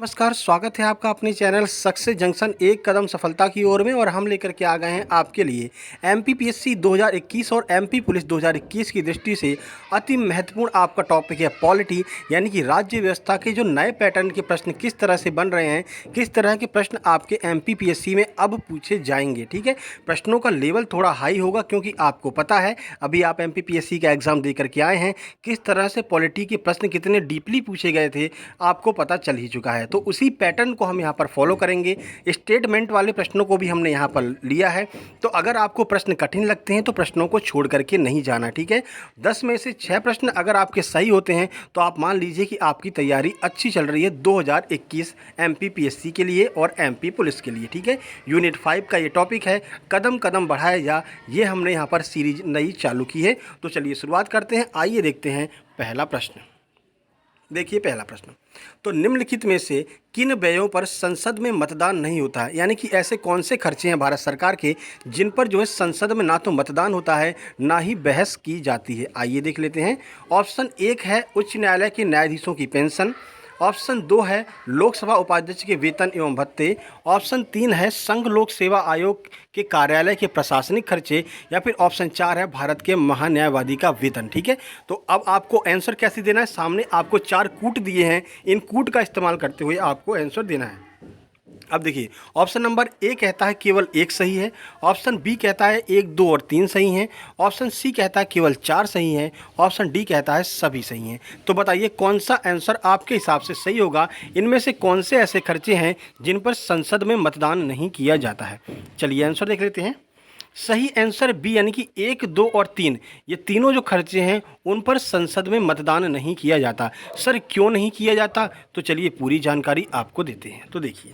नमस्कार, स्वागत है आपका अपने चैनल सक्सेस जंक्शन एक कदम सफलता की ओर में। और हम लेकर के आ गए हैं आपके लिए एमपीपीएससी 2021 और एमपी पुलिस 2021 की दृष्टि से अति महत्वपूर्ण आपका टॉपिक है पॉलिटी, यानी कि राज्य व्यवस्था के जो नए पैटर्न के प्रश्न किस तरह से बन रहे हैं, किस तरह के प्रश्न आपके एमपीपीएससी में अब पूछे जाएंगे। ठीक है, प्रश्नों का लेवल थोड़ा हाई होगा क्योंकि आपको पता है अभी आप एमपीपीएससी का एग्ज़ाम दे करके आए हैं, किस तरह से पॉलिटी के प्रश्न कितने डीपली पूछे गए थे आपको पता चल ही चुका है। तो उसी पैटर्न को हम यहाँ पर फॉलो करेंगे। स्टेटमेंट वाले प्रश्नों को भी हमने यहाँ पर लिया है। तो अगर आपको प्रश्न कठिन लगते हैं तो प्रश्नों को छोड़ करके नहीं जाना। ठीक है, 10 में से 6 प्रश्न अगर आपके सही होते हैं तो आप मान लीजिए कि आपकी तैयारी अच्छी चल रही है 2021 एमपीपीएससी के लिए और एमपी पुलिस के लिए। ठीक है, यूनिट 5 का ये टॉपिक है कदम कदम बढ़ाया जा, ये हमने यहाँ पर सीरीज नई चालू की है। तो चलिए शुरुआत करते हैं। आइए देखते हैं पहला प्रश्न। देखिए पहला प्रश्न, तो निम्नलिखित में से किन व्ययों पर संसद में मतदान नहीं होता है, यानी कि ऐसे कौन से खर्चे हैं भारत सरकार के जिन पर जो है संसद में ना तो मतदान होता है ना ही बहस की जाती है। आइए देख लेते हैं। ऑप्शन 1 है उच्च न्यायालय के न्यायाधीशों की पेंशन। ऑप्शन 2 है लोकसभा उपाध्यक्ष के वेतन एवं भत्ते। ऑप्शन 3 है संघ लोक सेवा आयोग के कार्यालय के प्रशासनिक खर्चे, या फिर ऑप्शन 4 है भारत के महान्यायवादी का वेतन। ठीक है, तो अब आपको आंसर कैसे देना है, सामने आपको 4 कूट दिए हैं, इन कूट का इस्तेमाल करते हुए आपको आंसर देना है। अब देखिए, ऑप्शन नंबर ए कहता है केवल 1 सही है। ऑप्शन बी कहता है 1, 2 और 3 सही हैं। ऑप्शन सी कहता है केवल 4 सही हैं। ऑप्शन डी कहता है सभी सही हैं। तो बताइए कौन सा आंसर आपके हिसाब से सही होगा, इनमें से कौन से ऐसे खर्चे हैं जिन पर संसद में मतदान नहीं किया जाता है। चलिए आंसर देख लेते हैं। सही आंसर बी, यानी कि 1, 2 और 3, ये तीनों जो खर्चे हैं उन पर संसद में मतदान नहीं किया जाता। सर क्यों नहीं किया जाता, तो चलिए पूरी जानकारी आपको देते हैं। तो देखिए,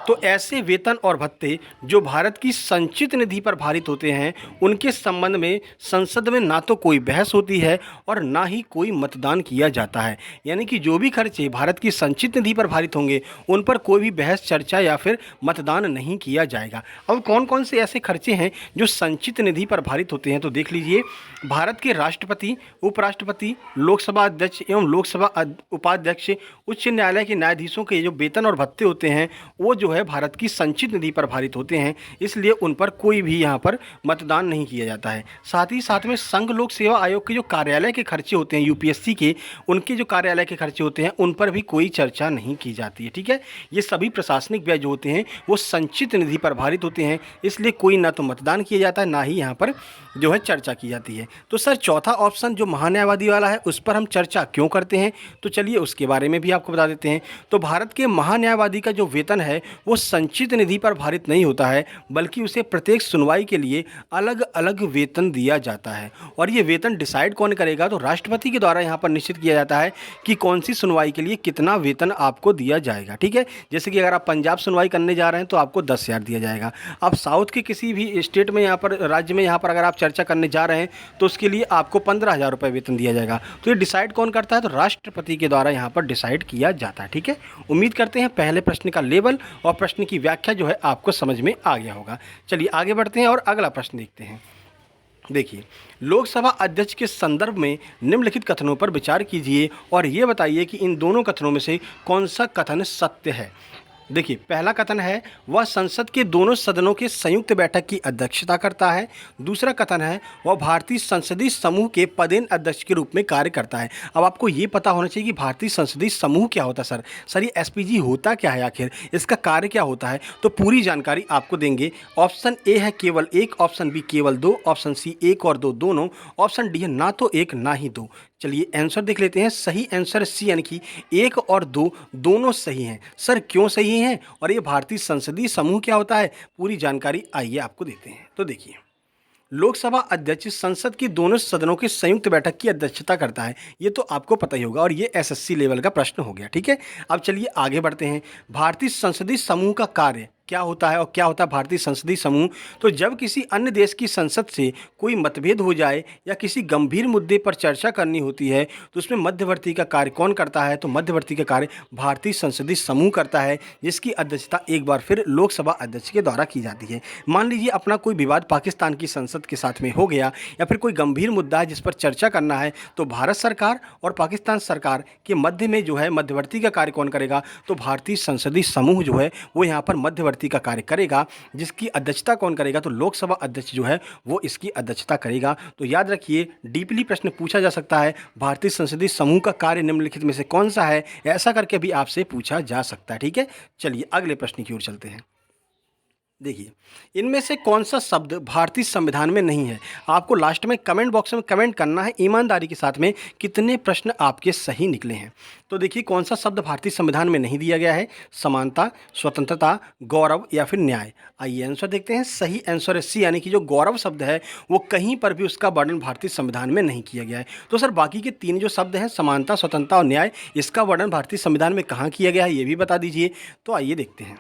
तो ऐसे वेतन और भत्ते जो भारत की संचित निधि पर भारित होते हैं उनके संबंध में संसद में ना तो कोई बहस होती है और ना ही कोई मतदान किया जाता है। यानी कि जो भी खर्चे भारत की संचित निधि पर भारित होंगे उन पर कोई भी बहस, चर्चा या फिर मतदान नहीं किया जाएगा। अब कौन कौन से ऐसे खर्चे हैं जो संचित निधि पर भारित होते हैं, तो देख लीजिए। भारत के राष्ट्रपति, उपराष्ट्रपति, लोकसभा अध्यक्ष एवं लोकसभा उपाध्यक्ष, उच्च न्यायालय के न्यायाधीशों के जो वेतन और भत्ते होते हैं वो जो है भारत की संचित निधि पर भारित होते हैं, इसलिए उन पर कोई भी यहाँ पर मतदान नहीं किया जाता है। साथ ही साथ में संघ लोक सेवा आयोग के जो कार्यालय के खर्चे होते हैं यूपीएससी के, उनके जो कार्यालय के खर्चे होते हैं उन पर भी कोई चर्चा नहीं की जाती है। ठीक है, ये सभी प्रशासनिक व्यय जो होते हैं वो संचित निधि पर भारित होते हैं, इसलिए कोई ना तो मतदान किया जाता है ना ही यहाँ पर जो है चर्चा की जाती है। तो सर चौथा ऑप्शन जो महान्यायवादी वाला है उस पर हम चर्चा क्यों करते हैं, तो चलिए उसके बारे में भी आपको बता देते हैं। तो भारत के महान्यायवादी का जो वेतन है वो संचित निधि पर भारित नहीं होता है, बल्कि उसे प्रत्येक सुनवाई के लिए अलग अलग वेतन दिया जाता है। और ये वेतन डिसाइड कौन करेगा, तो राष्ट्रपति के द्वारा यहाँ पर निश्चित किया जाता है कि कौन सी सुनवाई के लिए कितना वेतन आपको दिया जाएगा। ठीक है, जैसे कि अगर आप पंजाब सुनवाई करने जा रहे हैं तो आपको 10,000 दिया जाएगा। आप साउथ के किसी भी स्टेट में यहाँ पर, राज्य में यहाँ पर अगर आप चर्चा करने जा रहे हैं तो उसके लिए आपको 15,000 रुपये वेतन दिया जाएगा। तो ये डिसाइड कौन करता है, तो राष्ट्रपति के द्वारा यहाँ पर डिसाइड किया जाता है। ठीक है, उम्मीद करते हैं पहले प्रश्न का लेवल और प्रश्न की व्याख्या जो है आपको समझ में आ गया होगा। चलिए आगे बढ़ते हैं और अगला प्रश्न देखते हैं। देखिए, लोकसभा अध्यक्ष के संदर्भ में निम्नलिखित कथनों पर विचार कीजिए और ये बताइए कि इन दोनों कथनों में से कौन सा कथन सत्य है। देखिए, पहला कथन है वह संसद के दोनों सदनों के संयुक्त बैठक की अध्यक्षता करता है। दूसरा कथन है वह भारतीय संसदीय समूह के पदेन अध्यक्ष के रूप में कार्य करता है। अब आपको ये पता होना चाहिए कि भारतीय संसदीय समूह क्या होता है। सर ये एसपीजी होता क्या है, आखिर इसका कार्य क्या होता है, तो पूरी जानकारी आपको देंगे। ऑप्शन ए है केवल 1, ऑप्शन बी केवल 2, ऑप्शन सी 1 और 2 दोनों, ऑप्शन डी है ना तो 1 ना ही 2। चलिए आंसर देख लेते हैं। सही आंसर सी, यानी कि 1 और 2 दोनों सही हैं। सर क्यों सही हैं और ये भारतीय संसदीय समूह क्या होता है, पूरी जानकारी आइए आपको देते हैं। तो देखिए, लोकसभा अध्यक्ष संसद की दोनों सदनों की संयुक्त बैठक की अध्यक्षता करता है, ये तो आपको पता ही होगा और ये एसएससी लेवल का प्रश्न हो गया। ठीक है, अब चलिए आगे बढ़ते हैं। भारतीय संसदीय समूह का कार्य क्या होता है और क्या होता है भारतीय संसदीय समूह। तो जब किसी अन्य देश की संसद से कोई मतभेद हो जाए या किसी गंभीर मुद्दे पर चर्चा करनी होती है तो उसमें मध्यवर्ती का कार्य कौन करता है, तो मध्यवर्ती का कार्य भारतीय संसदीय समूह करता है, जिसकी अध्यक्षता एक बार फिर लोकसभा अध्यक्ष के द्वारा की जाती है। मान लीजिए अपना कोई विवाद पाकिस्तान की संसद के साथ में हो गया या फिर कोई गंभीर मुद्दा है जिस पर चर्चा करना है, तो भारत सरकार और पाकिस्तान सरकार के मध्य में जो है मध्यवर्ती का कार्य कौन करेगा, तो भारतीय संसदीय समूह जो है वो यहाँ पर मध्यवर्ती का कार्य करेगा, जिसकी अध्यक्षता कौन करेगा, तो लोकसभा अध्यक्ष जो है वो इसकी अध्यक्षता करेगा। तो याद रखिए, डीपली प्रश्न पूछा जा सकता है, भारतीय संसदीय समूह का कार्य निम्नलिखित में से कौन सा है, ऐसा करके भी आपसे पूछा जा सकता है। ठीक है, चलिए अगले प्रश्न की ओर चलते हैं। देखिए, इनमें से कौन सा शब्द भारतीय संविधान में नहीं है। आपको लास्ट में कमेंट बॉक्स में कमेंट करना है ईमानदारी के साथ में कितने प्रश्न आपके सही निकले हैं। तो देखिए, कौन सा शब्द भारतीय संविधान में नहीं दिया गया है, समानता, स्वतंत्रता, गौरव या फिर न्याय। आइए आंसर देखते हैं। सही आंसर है सी, यानी कि जो गौरव शब्द है वो कहीं पर भी उसका वर्णन भारतीय संविधान में नहीं किया गया है। तो सर बाकी के तीन जो शब्द हैं, समानता, स्वतंत्रता और न्याय, इसका वर्णन भारतीय संविधान में कहाँ किया गया है, ये भी बता दीजिए। तो आइए देखते हैं।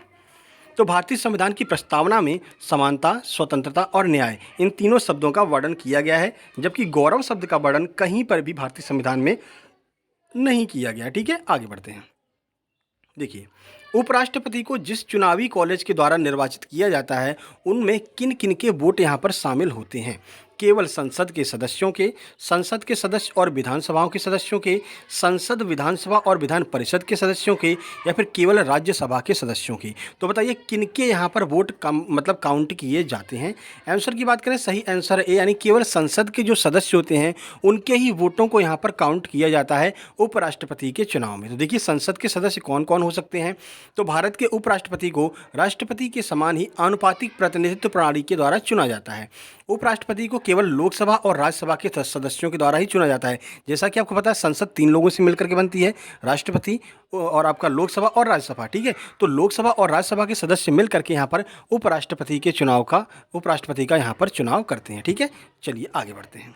तो भारतीय संविधान की प्रस्तावना में समानता, स्वतंत्रता और न्याय, इन तीनों शब्दों का वर्णन किया गया है, जबकि गौरव शब्द का वर्णन कहीं पर भी भारतीय संविधान में नहीं किया गया। ठीक है, आगे बढ़ते हैं। देखिए, उपराष्ट्रपति को जिस चुनावी कॉलेज के द्वारा निर्वाचित किया जाता है उनमें किन किन के वोट यहाँ पर शामिल होते हैं। केवल संसद के सदस्यों के, संसद के सदस्य और विधानसभाओं के सदस्यों के, संसद, विधानसभा और विधान परिषद के सदस्यों के, या फिर केवल राज्यसभा के सदस्यों के। तो बताइए किनके यहाँ पर वोट मतलब काउंट किए जाते हैं। आंसर की बात करें, सही आंसर ए, यानी केवल संसद के जो सदस्य होते हैं उनके ही वोटों को यहाँ पर काउंट किया जाता है उपराष्ट्रपति के चुनाव में। तो देखिए, संसद के सदस्य कौन कौन हो सकते हैं। तो भारत के उपराष्ट्रपति को राष्ट्रपति के समान ही आनुपातिक प्रतिनिधित्व प्रणाली के द्वारा चुना जाता है। उपराष्ट्रपति को केवल लोकसभा और राज्यसभा के सदस्यों के द्वारा ही चुना जाता है। जैसा कि आपको पता है, संसद 3 लोगों से मिलकर के बनती है, राष्ट्रपति और आपका लोकसभा और राज्यसभा। ठीक है, तो लोकसभा और राज्यसभा के सदस्य मिलकर के यहाँ पर उपराष्ट्रपति का यहाँ पर चुनाव करते हैं। ठीक है, चलिए आगे बढ़ते हैं।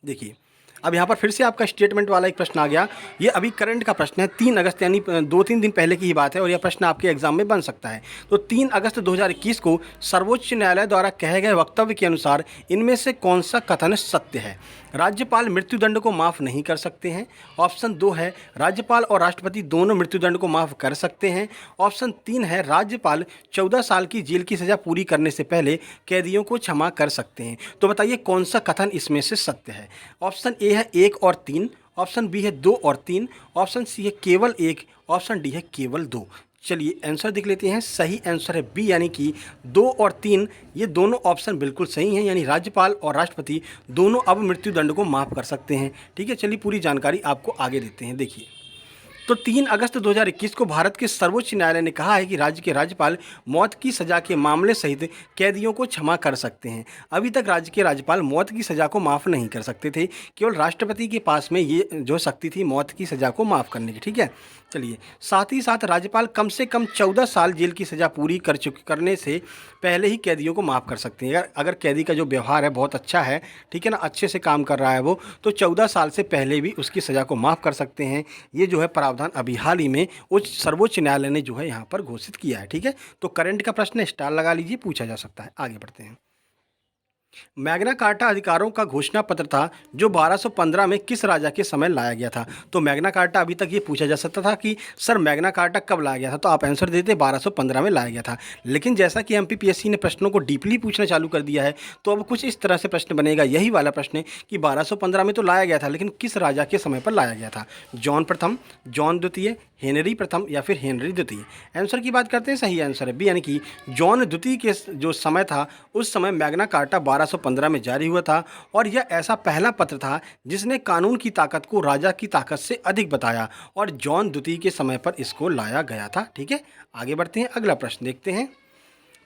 देखिए, अब यहाँ पर फिर से आपका स्टेटमेंट वाला एक प्रश्न आ गया। ये अभी करंट का प्रश्न है, 3 अगस्त यानी 2-3 दिन पहले की ही बात है, और यह प्रश्न आपके एग्जाम में बन सकता है। तो 3 अगस्त 2021 को सर्वोच्च न्यायालय द्वारा कहे गए वक्तव्य के अनुसार इनमें से कौन सा कथन सत्य है। राज्यपाल मृत्युदंड को माफ़ नहीं कर सकते हैं। ऑप्शन 2 है राज्यपाल और राष्ट्रपति दोनों मृत्युदंड को माफ़ कर सकते हैं। ऑप्शन 3 है राज्यपाल 14 साल की जेल की सज़ा पूरी करने से पहले कैदियों को क्षमा कर सकते हैं। तो बताइए कौन सा कथन इसमें से सत्य है। ऑप्शन ए है 1 और 3, ऑप्शन बी है 2 और 3, ऑप्शन सी है केवल 1, ऑप्शन डी है केवल 2। चलिए आंसर देख लेते हैं। सही आंसर है बी, यानी कि 2 और 3, ये दोनों ऑप्शन बिल्कुल सही हैं, यानी राज्यपाल और राष्ट्रपति दोनों अब मृत्युदंड को माफ़ कर सकते हैं। ठीक है, चलिए पूरी जानकारी आपको आगे देते हैं। देखिए, तो 3 अगस्त 2021 को भारत के सर्वोच्च न्यायालय ने कहा है कि राज्य के राज्यपाल मौत की सज़ा के मामले सहित कैदियों को क्षमा कर सकते हैं। अभी तक राज्य के राज्यपाल मौत की सज़ा को माफ़ नहीं कर सकते थे, केवल राष्ट्रपति के पास में ये जो शक्ति थी मौत की सज़ा को माफ़ करने की। ठीक है, चलिए, साथ ही साथ राज्यपाल कम से कम 14 साल जेल की सज़ा पूरी करने से पहले ही कैदियों को माफ़ कर सकते हैं। अगर कैदी का जो व्यवहार है बहुत अच्छा है, ठीक है ना, अच्छे से काम कर रहा है वो, तो 14 साल से पहले भी उसकी सज़ा को माफ़ कर सकते हैं। ये जो है प्रावधान अभी हाल ही में सर्वोच्च न्यायालय ने जो है यहाँ पर घोषित किया है। ठीक है, तो करंट का प्रश्न स्टार लगा लीजिए, पूछा जा सकता है। आगे बढ़ते हैं। मैग्ना कार्टा अधिकारों का घोषणा पत्र था जो 1215 में किस राजा के समय लाया गया था। तो मैग्ना कार्टा, अभी तक ये पूछा जा सकता था कि सर मैग्ना कार्टा कब लाया गया था, तो आप आंसर देते 1215 में लाया गया था। लेकिन जैसा कि एमपीपीएससी ने प्रश्नों को डीपली पूछना चालू कर दिया है, तो अब कुछ इस तरह से प्रश्न बनेगा, यही वाला प्रश्न कि 1215 में तो लाया गया था, लेकिन किस राजा के समय पर लाया गया था। जॉन प्रथम, जॉन द्वितीय, हेनरी प्रथम या फिर हेनरी द्वितीय। आंसर की बात करते हैं, सही आंसर है बी, यानी कि जॉन द्वितीय के जो समय था उस समय मैग्ना कार्टा 1215 में जारी हुआ था, और यह ऐसा पहला पत्र था जिसने कानून की ताकत को राजा की ताकत से अधिक बताया, और जॉन द्वितीय के समय पर इसको लाया गया था। ठीक है, आगे बढ़ते हैं, अगला प्रश्न देखते हैं।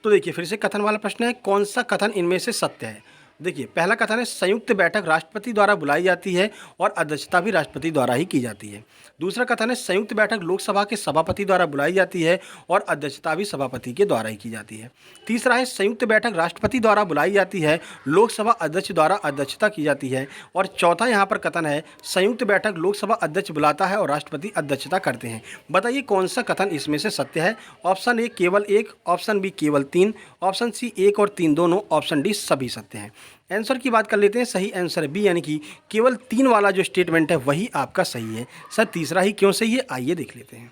तो देखिए, फिर से कथन वाला प्रश्न है, कौन सा कथन इनमें से सत्य है। देखिए, पहला कथन है संयुक्त बैठक राष्ट्रपति द्वारा बुलाई जाती है और अध्यक्षता भी राष्ट्रपति द्वारा ही की जाती है। दूसरा कथन है संयुक्त बैठक लोकसभा के सभापति द्वारा बुलाई जाती है और अध्यक्षता भी सभापति के द्वारा ही की जाती है। तीसरा है संयुक्त बैठक राष्ट्रपति द्वारा बुलाई जाती है, लोकसभा अध्यक्ष द्वारा अध्यक्षता की जाती है। और चौथा यहाँ पर कथन है संयुक्त बैठक लोकसभा अध्यक्ष बुलाता है और राष्ट्रपति अध्यक्षता करते हैं। बताइए कौन सा कथन इसमें से सत्य है? ऑप्शन ए केवल एक, ऑप्शन बी केवल तीन, ऑप्शन सी एक और तीन दोनों, ऑप्शन डी सभी सत्य हैं। आंसर की बात कर लेते हैं। सही आंसर बी यानी कि केवल तीन वाला जो स्टेटमेंट है वही आपका सही है। सर तीसरा ही क्यों सही है, आइए देख लेते हैं।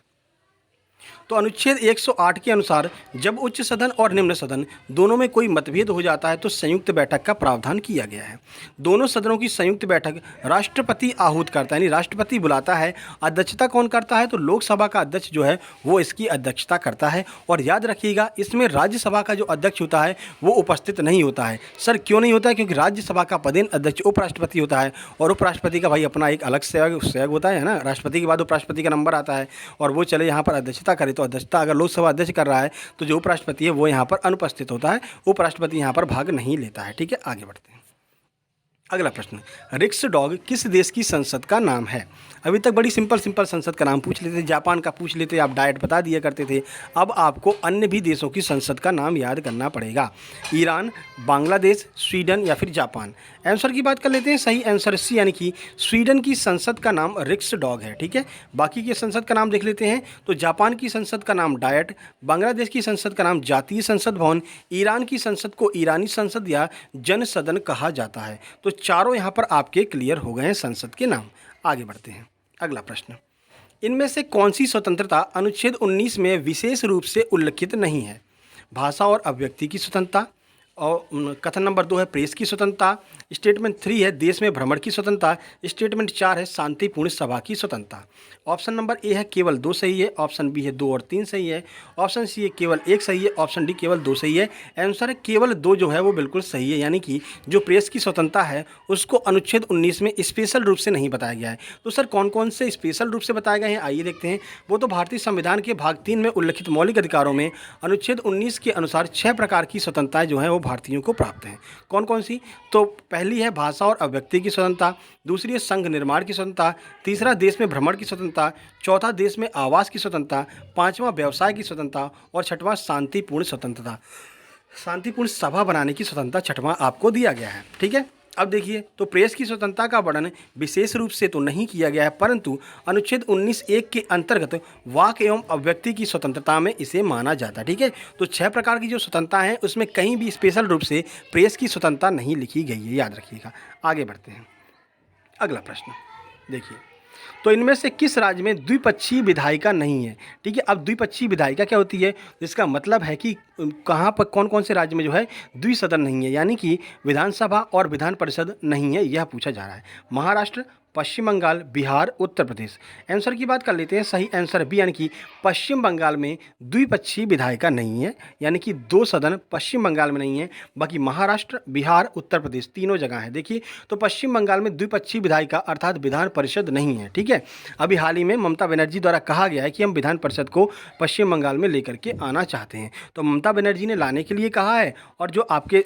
तो अनुच्छेद 108 के अनुसार जब उच्च सदन और निम्न सदन दोनों में कोई मतभेद हो जाता है तो संयुक्त बैठक का प्रावधान किया गया है। दोनों सदनों की संयुक्त बैठक राष्ट्रपति आहूत करता है, यानी राष्ट्रपति बुलाता है। अध्यक्षता कौन करता है? तो लोकसभा का अध्यक्ष जो है वो इसकी अध्यक्षता करता है। और याद रखिएगा इसमें राज्यसभा का जो अध्यक्ष होता है वो उपस्थित नहीं होता है। सर क्यों नहीं होता है? क्योंकि राज्यसभा का पदेन अध्यक्ष उपराष्ट्रपति होता है और उपराष्ट्रपति का भाई अपना एक अलग सेवक होता है ना। राष्ट्रपति के बाद उपराष्ट्रपति का नंबर आता है और वो चले यहाँ पर अध्यक्षता करे, तो अध्यक्षता अगर लोकसभा अध्यक्ष कर रहा है तो जो उपराष्ट्रपति है वो यहाँ पर अनुपस्थित होता है, उपराष्ट्रपति यहाँ पर भाग नहीं लेता है। ठीक है, आगे बढ़ते हैं। अगला प्रश्न, रिक्स डॉग किस देश की संसद का नाम है? अभी तक बड़ी सिंपल संसद का नाम पूछ लेते थे, जापान का पूछ लेते, आप डायरेक्ट बता दिया करते थे। अब आपको अन्य भी देशों की संसद का नाम याद करना पड़ेगा। ईरान, बांग्लादेश, स्वीडन या फिर जापान। आंसर की बात कर लेते हैं। सही आंसर सी यानी कि स्वीडन की संसद का नाम रिक्स डॉग है। ठीक है, बाकी के संसद का नाम देख लेते हैं। तो जापान की संसद का नाम डायट, बांग्लादेश की संसद का नाम जातीय संसद भवन, ईरान की संसद को ईरानी संसद या जन सदन कहा जाता है। तो चारों यहाँ पर आपके क्लियर हो गए हैं संसद के नाम। आगे बढ़ते हैं। अगला प्रश्न, इनमें से कौन सी स्वतंत्रता अनुच्छेद 19 में विशेष रूप से उल्लिखित नहीं है? भाषा और अभिव्यक्ति की स्वतंत्रता, और कथन नंबर 2 है प्रेस की स्वतंत्रता, स्टेटमेंट 3 है देश में भ्रमण की स्वतंत्रता, स्टेटमेंट 4 है शांतिपूर्ण सभा की स्वतंत्रता। ऑप्शन नंबर ए है केवल 2 सही है, ऑप्शन बी है 2 और 3 सही है, ऑप्शन सी है केवल 1 सही है, ऑप्शन डी केवल 2 सही है। आंसर है केवल 2 जो है वो बिल्कुल सही है, यानी कि जो प्रेस की स्वतंत्रता है उसको अनुच्छेद 19 में स्पेशल रूप से नहीं बताया गया है। तो सर कौन कौन से स्पेशल रूप से बताए गए हैं, आइए देखते हैं। वो तो भारतीय संविधान के भाग 3 में उल्लिखित मौलिक अधिकारों में अनुच्छेद 19 के अनुसार 6 प्रकार की स्वतंत्रताएं जो हैं वो भारतीयों को प्राप्त हैं। कौन कौन सी? तो पहली है भाषा और अभिव्यक्ति की स्वतंत्रता, दूसरी है संघ निर्माण की स्वतंत्रता, तीसरा देश में भ्रमण की स्वतंत्रता, चौथा देश में आवास की स्वतंत्रता, पांचवा व्यवसाय की स्वतंत्रता और छठवां शांतिपूर्ण स्वतंत्रता, शांतिपूर्ण सभा बनाने की स्वतंत्रता छठवां आपको दिया गया है। ठीक है, अब देखिए, तो प्रेस की स्वतंत्रता का वर्णन विशेष रूप से तो नहीं किया गया है, परंतु अनुच्छेद 19(1) के अंतर्गत वाक एवं अभिव्यक्ति की स्वतंत्रता में इसे माना जाता है। ठीक है, तो 6 प्रकार की जो स्वतंत्रता है उसमें कहीं भी स्पेशल रूप से प्रेस की स्वतंत्रता नहीं लिखी गई है, याद रखिएगा। आगे बढ़ते हैं। अगला प्रश्न देखिए, तो इनमें से किस राज्य में द्विपक्षीय विधायिका नहीं है? ठीक है, अब द्विपक्षीय विधायिका क्या होती है? इसका मतलब है कि कहाँ पर कौन कौन से राज्य में जो है द्विसदन नहीं है, यानी कि विधानसभा और विधान परिषद नहीं है, यह पूछा जा रहा है। महाराष्ट्र, पश्चिम बंगाल, बिहार, उत्तर प्रदेश। आंसर की बात कर लेते हैं। सही आंसर बी यानी कि पश्चिम बंगाल में द्विपक्षीय विधायिका नहीं है, यानी कि 2 सदन पश्चिम बंगाल में नहीं है, बाकी महाराष्ट्र, बिहार, उत्तर प्रदेश तीनों जगह है। देखिए, तो पश्चिम बंगाल में द्विपक्षीय विधायिका अर्थात विधान परिषद नहीं है। ठीक है, अभी हाल ही में ममता बनर्जी द्वारा कहा गया है कि हम विधान परिषद को पश्चिम बंगाल में लेकर के आना चाहते हैं, तो ममता बनर्जी ने लाने के लिए कहा है, और जो आपके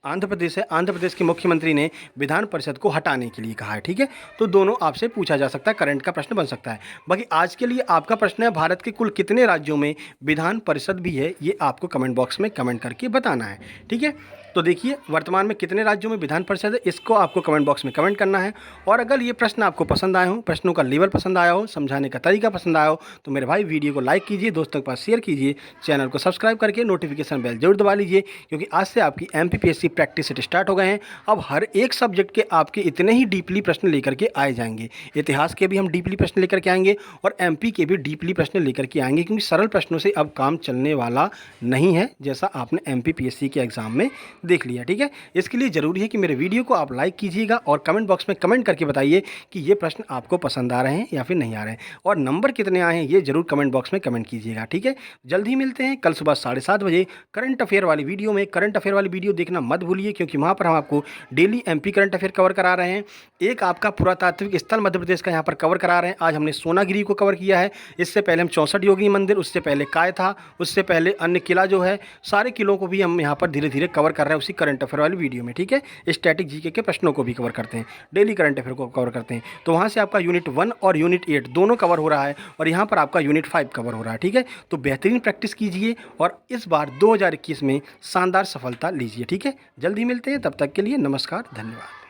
आंध्र प्रदेश है, आंध्र प्रदेश के मुख्यमंत्री ने विधान परिषद को हटाने के लिए कहा है। ठीक है, तो दोनों आपसे पूछा जा सकता है, करंट का प्रश्न बन सकता है। बाकी आज के लिए आपका प्रश्न है भारत के कुल कितने राज्यों में विधान परिषद भी है, ये आपको कमेंट बॉक्स में कमेंट करके बताना है। ठीक है, तो देखिए वर्तमान में कितने राज्यों में विधान परिषद है, इसको आपको कमेंट बॉक्स में कमेंट करना है। और अगर ये प्रश्न आपको पसंद आए हो, प्रश्नों का लेवल पसंद आया हो, समझाने का तरीका पसंद आया हो, तो मेरे भाई वीडियो को लाइक कीजिए, दोस्तों के पास शेयर कीजिए, चैनल को सब्सक्राइब करके नोटिफिकेशन बेल जरूर दबा लीजिए, क्योंकि आज से आपकी MPPSC प्रैक्टिस सेट स्टार्ट हो गए हैं। अब हर एक सब्जेक्ट के आपके इतने ही डीपली प्रश्न लेकर के आए जाएंगे। इतिहास के भी हम डीपली प्रश्न लेकर के आएंगे और MP के भी डीपली प्रश्न लेकर के आएंगे, क्योंकि सरल प्रश्नों से अब काम चलने वाला नहीं है, जैसा आपने MPPSC के एग्जाम में देख लिया। ठीक है, इसके लिए ज़रूरी है कि मेरे वीडियो को आप लाइक कीजिएगा और कमेंट बॉक्स में कमेंट करके बताइए कि ये प्रश्न आपको पसंद आ रहे हैं या फिर नहीं आ रहे हैं, और नंबर कितने आए हैं ये जरूर कमेंट बॉक्स में कमेंट कीजिएगा। ठीक है, जल्द ही मिलते हैं कल सुबह 7:30 बजे करंट अफेयर वाली वीडियो में। करंट अफेयर वाली वीडियो देखना मत भूलिए, क्योंकि वहाँ पर हम आपको daily MP current affair cover करा रहे हैं। एक आपका पुरातात्विक स्थल मध्य प्रदेश का यहाँ पर कवर करा रहे हैं। आज हमने सोनागिरी को कवर किया है, इससे पहले हम 64 योगी मंदिर, उससे पहले काय था, उससे पहले अन्य किला जो है, सारे किलों को भी हम यहाँ पर धीरे धीरे कवर कर रहे हैं। रहे हैं उसी करंट अफेयर वाली वीडियो में, ठीक है। स्टैटिक जीके के प्रश्नों को भी कवर करते हैं, डेली करंट अफेयर को कवर करते हैं। तो वहाँ से आपका यूनिट 1 और यूनिट 8 दोनों कवर हो रहा है और यहाँ पर आपका यूनिट 5 कवर हो रहा है, ठीक है। तो बेहतरीन प्रैक्टिस कीजिए और इस बार 2021 में शानदार सफलता लीजिए, ठीक है। जल्दी मिलते हैं, तब तक के लिए नमस्कार, धन्यवाद।